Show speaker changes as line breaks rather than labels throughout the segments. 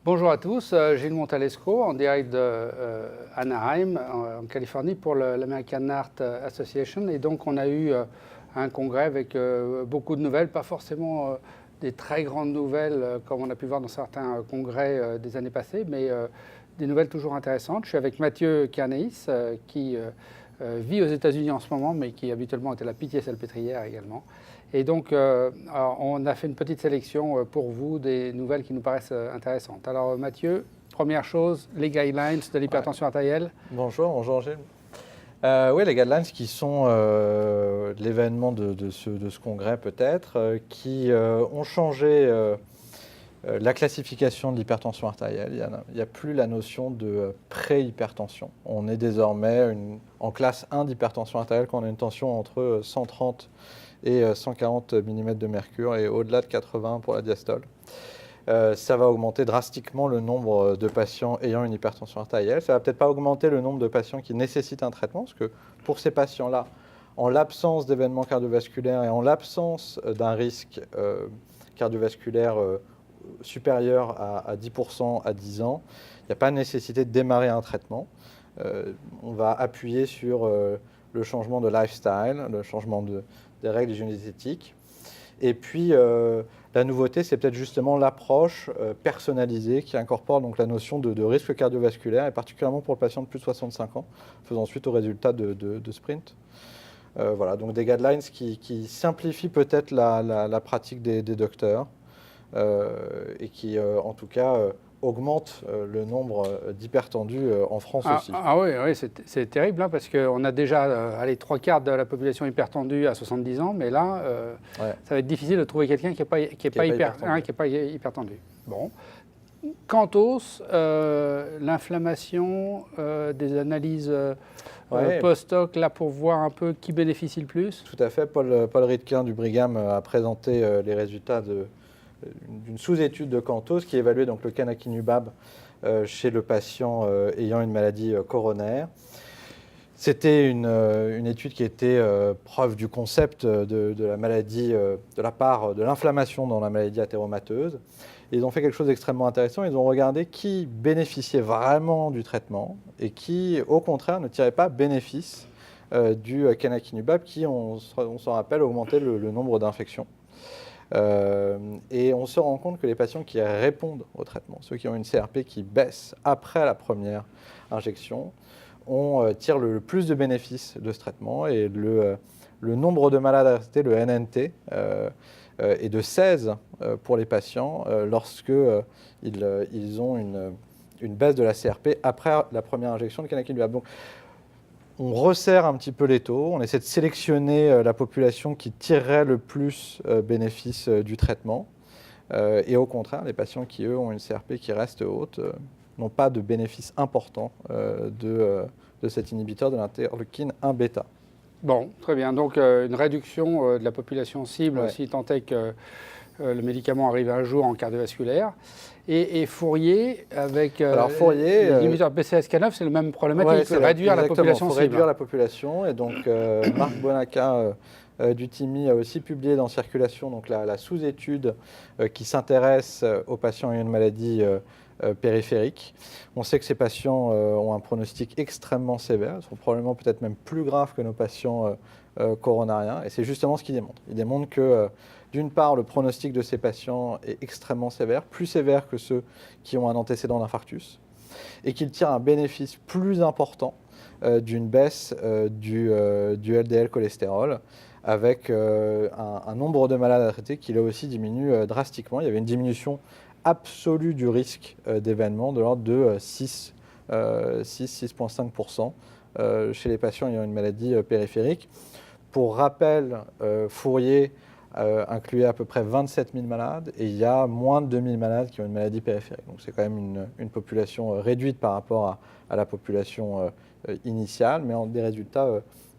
Bonjour à tous, Gilles Montalesco en direct de Anaheim en Californie pour l'American Heart Association. Et donc on a eu un congrès avec beaucoup de nouvelles, pas forcément des très grandes nouvelles comme on a pu voir dans certains congrès des années passées, mais des nouvelles toujours intéressantes. Je suis avec Mathieu Kernéis qui vit aux États-Unis en ce moment, mais qui habituellement était à la Pitié-Salpêtrière également. Et donc, on a fait une petite sélection pour vous des nouvelles qui nous paraissent intéressantes. Alors, Mathieu, première chose, les guidelines de l'hypertension artérielle.
Bonjour Gilles. Oui, les guidelines qui sont l'événement de ce congrès peut-être, qui ont changé la classification de l'hypertension artérielle. Il n'y a plus la notion de pré-hypertension. On est désormais en classe 1 d'hypertension artérielle quand on a une tension entre 130 et 140 mm de mercure et au-delà de 80 pour la diastole. Ça va augmenter drastiquement le nombre de patients ayant une hypertension artérielle. Ça ne va peut-être pas augmenter le nombre de patients qui nécessitent un traitement, parce que pour ces patients-là, en l'absence d'événements cardiovasculaires et en l'absence d'un risque cardiovasculaire supérieur à 10% à 10 ans, il n'y a pas nécessité de démarrer un traitement. On va appuyer sur le changement de lifestyle, le changement des règles d'hygiène. Et puis, la nouveauté, c'est peut-être justement l'approche personnalisée qui incorpore donc la notion de risque cardiovasculaire, et particulièrement pour le patient de plus de 65 ans, faisant suite aux résultats de sprint. Voilà, donc des guidelines qui simplifient peut-être la pratique des docteurs et qui, en tout cas, augmente le nombre d'hypertendus en France aussi.
Oui, c'est terrible, hein, parce qu'on a déjà 3/4 de la population hypertendue à 70 ans, mais là, ça va être difficile de trouver quelqu'un qui n'est pas hypertendu. Bon. Quantos, l'inflammation, des analyses post-hoc, là pour voir un peu qui bénéficie le plus.
Tout à fait. Paul Ridker du Brigham a présenté les résultats d'une sous-étude de Quantos qui évaluait donc le canakinumab chez le patient ayant une maladie coronaire. C'était une étude qui était preuve du concept de la maladie, de la part de l'inflammation dans la maladie athéromateuse. Et ils ont fait quelque chose d'extrêmement intéressant. Ils ont regardé qui bénéficiait vraiment du traitement et qui, au contraire, ne tirait pas bénéfice du canakinumab qui, on s'en rappelle, augmentait le nombre d'infections. Et on se rend compte que les patients qui répondent au traitement, ceux qui ont une CRP qui baisse après la première injection, tirent le plus de bénéfices de ce traitement. Et le nombre de malades arrêtés, le NNT, est de 16 pour les patients lorsqu'ils ont une baisse de la CRP après la première injection de canakinumab. Donc, on resserre un petit peu les taux, on essaie de sélectionner la population qui tirerait le plus bénéfice du traitement. Et au contraire, les patients qui, eux, ont une CRP qui reste haute n'ont pas de bénéfice important de cet inhibiteur de l'interleukine 1 bêta.
Bon, très bien. Donc, une réduction de la population cible, si tant est que le médicament arrive un jour en cardiovasculaire. Et Fourier, avec l'inhibiteur PCSK9, c'est le même problématique, il faut réduire la population cible.
Réduire la population. Et donc, Marc Bonaca du TIMI a aussi publié dans Circulation donc la sous-étude qui s'intéresse aux patients ayant une maladie périphérique. On sait que ces patients ont un pronostic extrêmement sévère, ils sont probablement peut-être même plus graves que nos patients coronariens. Et c'est justement ce qu'il démontre. Il démontre que d'une part, le pronostic de ces patients est extrêmement sévère, plus sévère que ceux qui ont un antécédent d'infarctus, et qu'il tire un bénéfice plus important d'une baisse du LDL cholestérol, avec un nombre de malades à traiter qui là aussi diminue drastiquement. Il y avait une diminution absolue du risque d'événement de l'ordre de 6,5% chez les patients ayant une maladie périphérique. Pour rappel, Fourier incluait à peu près 27 000 malades et il y a moins de 2 000 malades qui ont une maladie périphérique. Donc c'est quand même une population réduite par rapport à la population initiale, mais des résultats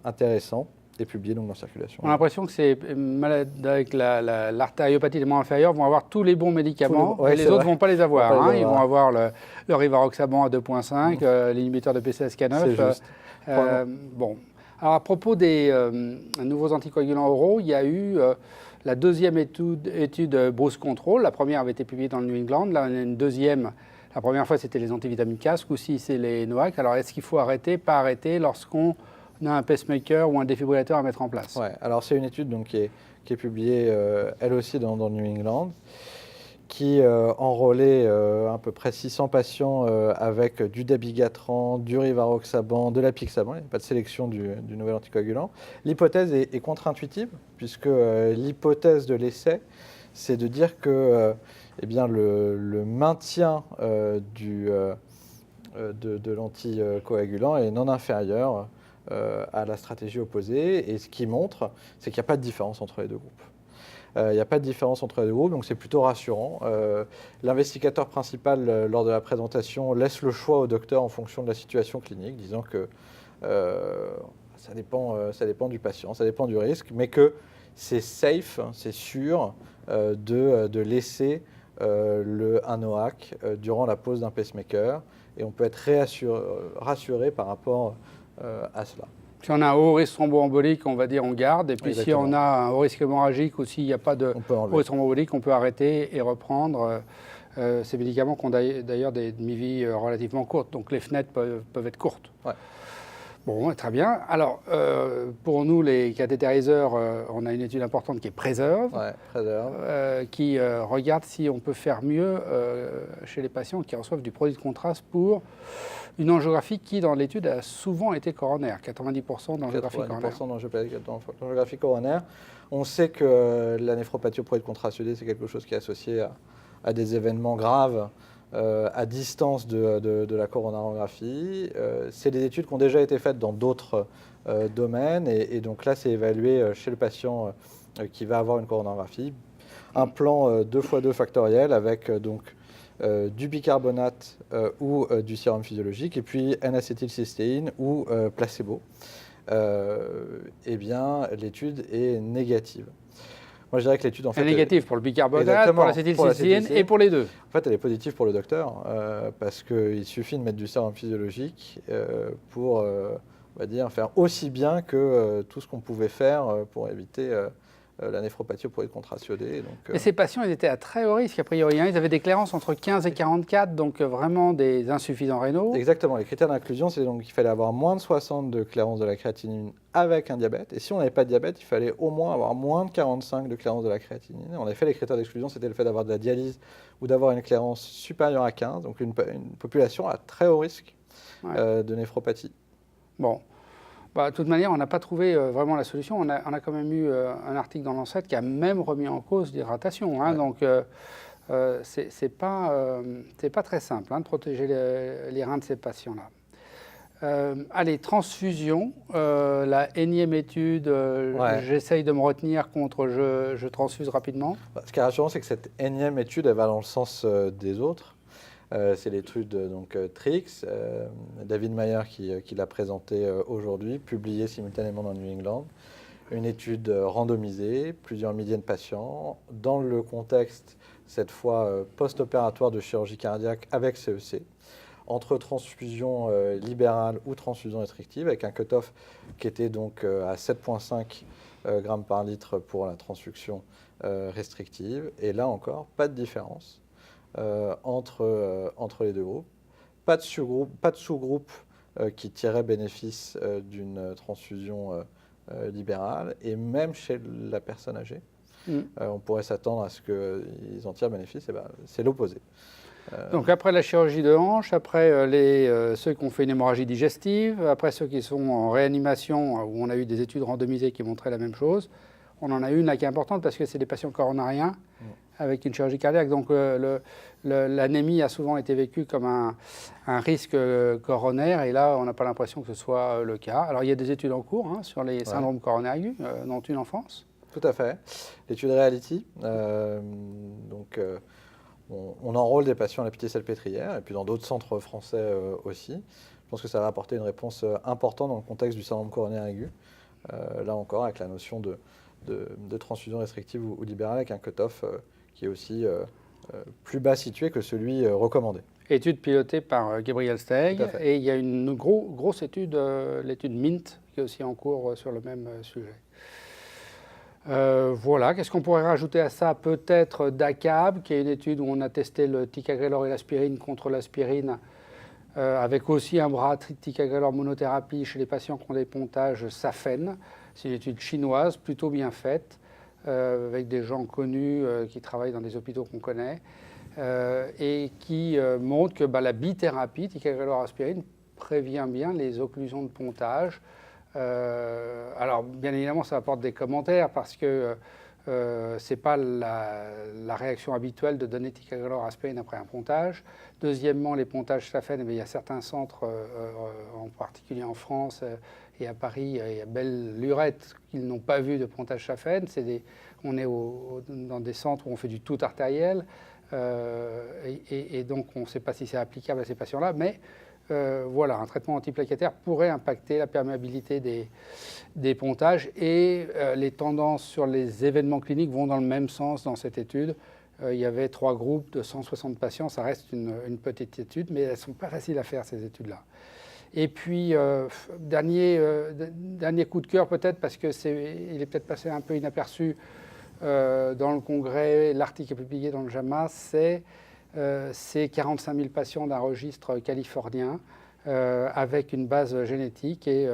intéressants et publiés donc dans Circulation.
On a l'impression que ces malades avec l'artériopathie des membres inférieurs vont avoir tous les bons médicaments et les autres ne vont pas les avoir. Ils vont avoir le rivaroxaban à 2,5, l'inhibiteur de PCSK9. Bon. Alors à propos des nouveaux anticoagulants oraux, il y a eu la deuxième étude Bruce Control. La première avait été publiée dans le New England. Là, on a une deuxième. La première fois, c'était les antivitamines K. Ce coup-ci, c'est les NOAC. Alors, est-ce qu'il faut arrêter, pas arrêter lorsqu'on a un pacemaker ou un défibrillateur à mettre en place?
Ouais, alors c'est une étude donc, qui est publiée, elle aussi, dans le New England, qui enrôlait à peu près 600 patients avec du dabigatran, du rivaroxaban, de l'apixaban. Il n'y a pas de sélection du nouvel anticoagulant. L'hypothèse est contre-intuitive, puisque l'hypothèse de l'essai, c'est de dire que eh bien, le maintien de l'anticoagulant est non inférieur à la stratégie opposée. Et ce qui montre, c'est qu'il n'y a pas de différence entre les deux groupes. Il n'y a pas de différence entre les deux groupes, donc c'est plutôt rassurant. L'investigateur principal, lors de la présentation, laisse le choix au docteur en fonction de la situation clinique, disant que ça dépend du patient, ça dépend du risque, mais que c'est safe, c'est sûr de laisser un NOAC durant la pause d'un pacemaker, et on peut être rassuré par rapport à cela.
Si on a un haut risque thromboembolique, on va dire on garde. Et puis
Exactement.
si on a un haut risque hémorragique ou s'il n'y a pas de haut risque thromboembolique, on peut arrêter et reprendre ces médicaments qui ont d'ailleurs des demi-vies relativement courtes. Donc les fenêtres peuvent être courtes.
Ouais.
Bon, très bien. Alors, pour nous, les cathétériseurs, on a une étude importante qui est Preserve, qui regarde si on peut faire mieux chez les patients qui reçoivent du produit de contraste pour une angiographie qui, dans l'étude, a souvent été coronaire, 90% d'angiographie coronaire.
90% d'angiographie coronaire. On sait que la néphropathie au produit de contraste iodé, c'est quelque chose qui est associé à des événements graves à distance de la coronarographie. C'est des études qui ont déjà été faites dans d'autres domaines, et donc là, c'est évalué chez le patient qui va avoir une coronarographie. Un plan 2x2 factoriel avec du bicarbonate ou du sérum physiologique, et puis N-acétylcystéine ou placebo. Eh bien, l'étude est négative. Moi, je dirais que l'étude, en fait,
elle est négative pour le bicarbonate, pour l'acétylcystéine et pour les deux.
En fait, elle est positive pour le docteur parce qu'il suffit de mettre du sérum physiologique pour, on va dire, faire aussi bien que tout ce qu'on pouvait faire pour éviter la néphropathie au produit de contraste iodé.
Et ces patients, ils étaient à très haut risque, a priori. Ils avaient des clairances entre 15 et 44, donc vraiment des insuffisants rénaux.
Exactement. Les critères d'inclusion, c'est donc qu'il fallait avoir moins de 60 de clairance de la créatinine avec un diabète. Et si on n'avait pas de diabète, il fallait au moins avoir moins de 45 de clairance de la créatinine. En effet, les critères d'exclusion, c'était le fait d'avoir de la dialyse ou d'avoir une clairance supérieure à 15, donc une population à très haut risque de néphropathie.
Bon. Bah, de toute manière, on n'a pas trouvé vraiment la solution. On a quand même eu un article dans l'Ancet qui a même remis en cause l'hydratation. Hein, donc, c'est pas très simple de protéger les reins de ces patients-là. Allez, transfusion. La énième étude, j'essaye de me retenir contre je transfuse rapidement.
Ce qui est rassurant, c'est que cette énième étude, elle va dans le sens des autres. C'est l'étude TRIX, David Mayer qui l'a présentée aujourd'hui, publiée simultanément dans New England. Une étude randomisée, plusieurs milliers de patients, dans le contexte, cette fois post-opératoire de chirurgie cardiaque avec CEC, entre transfusion libérale ou transfusion restrictive, avec un cut-off qui était donc à 7,5 grammes par litre pour la transfusion restrictive. Et là encore, pas de différence. Entre les deux groupes. Pas de sous-groupe qui tirait bénéfice d'une transfusion libérale, et même chez la personne âgée, on pourrait s'attendre à ce qu'ils en tirent bénéfice, et ben, c'est l'opposé.
Donc après la chirurgie de hanche, après ceux qui ont fait une hémorragie digestive, après ceux qui sont en réanimation, où on a eu des études randomisées qui montraient la même chose, on en a une là qui est importante parce que c'est des patients coronariens avec une chirurgie cardiaque. Donc l'anémie a souvent été vécue comme un risque coronaire, et là on n'a pas l'impression que ce soit le cas. Alors il y a des études en cours sur les syndromes coronaires aigus, dont une en France.
Tout à fait. L'étude Reality, on enrôle des patients à la Pitié-Salpêtrière, et puis dans d'autres centres français aussi. Je pense que ça va apporter une réponse importante dans le contexte du syndrome coronaire aigu. Là encore, avec la notion de transfusion restrictive ou libérale, avec un cut-off qui est aussi plus bas situé que celui recommandé.
Étude pilotée par Gabriel Steig, et il y a une grosse étude, l'étude MINT, qui est aussi en cours sur le même sujet. Voilà, qu'est-ce qu'on pourrait rajouter à ça? Peut-être DACAB, qui est une étude où on a testé le ticagrelor et l'aspirine contre l'aspirine, avec aussi un bras ticagrelor monothérapie chez les patients qui ont des pontages SAPHEN. C'est une étude chinoise, plutôt bien faite, avec des gens connus qui travaillent dans des hôpitaux qu'on connaît, et qui montre que la bithérapie, ticagrelor aspirine, prévient bien les occlusions de pontage. Alors, bien évidemment, ça apporte des commentaires parce que ce n'est pas la réaction habituelle de donner ticagrelor aspirine après un pontage. Deuxièmement, les pontages SAPHEN, il y a certains centres, en particulier en France et à Paris, il y a belle lurette qu'ils n'ont pas vu de pontage SAPHEN. On est dans des centres où on fait du tout artériel et donc on ne sait pas si c'est applicable à ces patients-là, mais voilà, un traitement antiplaquettaire pourrait impacter la perméabilité des pontages et les tendances sur les événements cliniques vont dans le même sens dans cette étude. Il y avait 3 groupes de 160 patients, ça reste une petite étude, mais elles ne sont pas faciles à faire, ces études-là. Et puis, dernier coup de cœur peut-être, parce qu'il est peut-être passé un peu inaperçu dans le congrès, l'article est publié dans le JAMA, c'est 45 000 patients d'un registre californien avec une base génétique et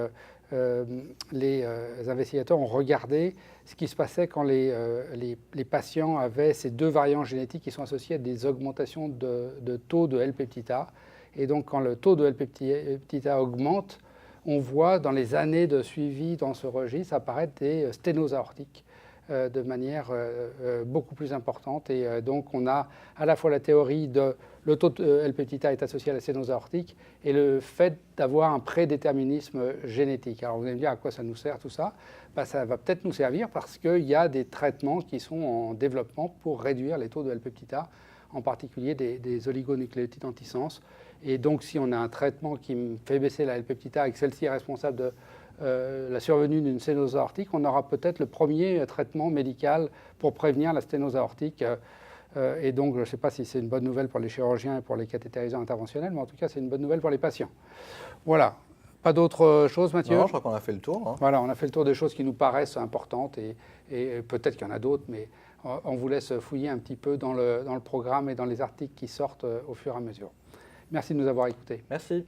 les investigateurs ont regardé ce qui se passait quand les patients avaient ces 2 variants génétiques qui sont associés à des augmentations de taux de L-peptida. Et donc quand le taux de L-peptida augmente, on voit dans les années de suivi dans ce registre apparaître des sténoses aortiques de manière beaucoup plus importante. Et donc, on a à la fois la théorie de le taux de L-peptida est associé à la sténose aortique et le fait d'avoir un prédéterminisme génétique. Alors, vous allez me dire à quoi ça nous sert tout ça? Ça va peut-être nous servir parce qu'il y a des traitements qui sont en développement pour réduire les taux de L-peptida, en particulier des oligonucléotides antisens. Et donc, si on a un traitement qui fait baisser la L-peptida et que celle-ci est responsable de la survenue d'une sténose aortique, on aura peut-être le premier traitement médical pour prévenir la sténose aortique. Et donc, je ne sais pas si c'est une bonne nouvelle pour les chirurgiens et pour les cathétériseurs interventionnels, mais en tout cas, c'est une bonne nouvelle pour les patients. Voilà. Pas d'autres choses, Mathieu?
Non, je crois qu'on a fait le tour.
Voilà, on a fait le tour des choses qui nous paraissent importantes et peut-être qu'il y en a d'autres, mais on vous laisse fouiller un petit peu dans le programme et dans les articles qui sortent au fur et à mesure. Merci de nous avoir écoutés.
Merci.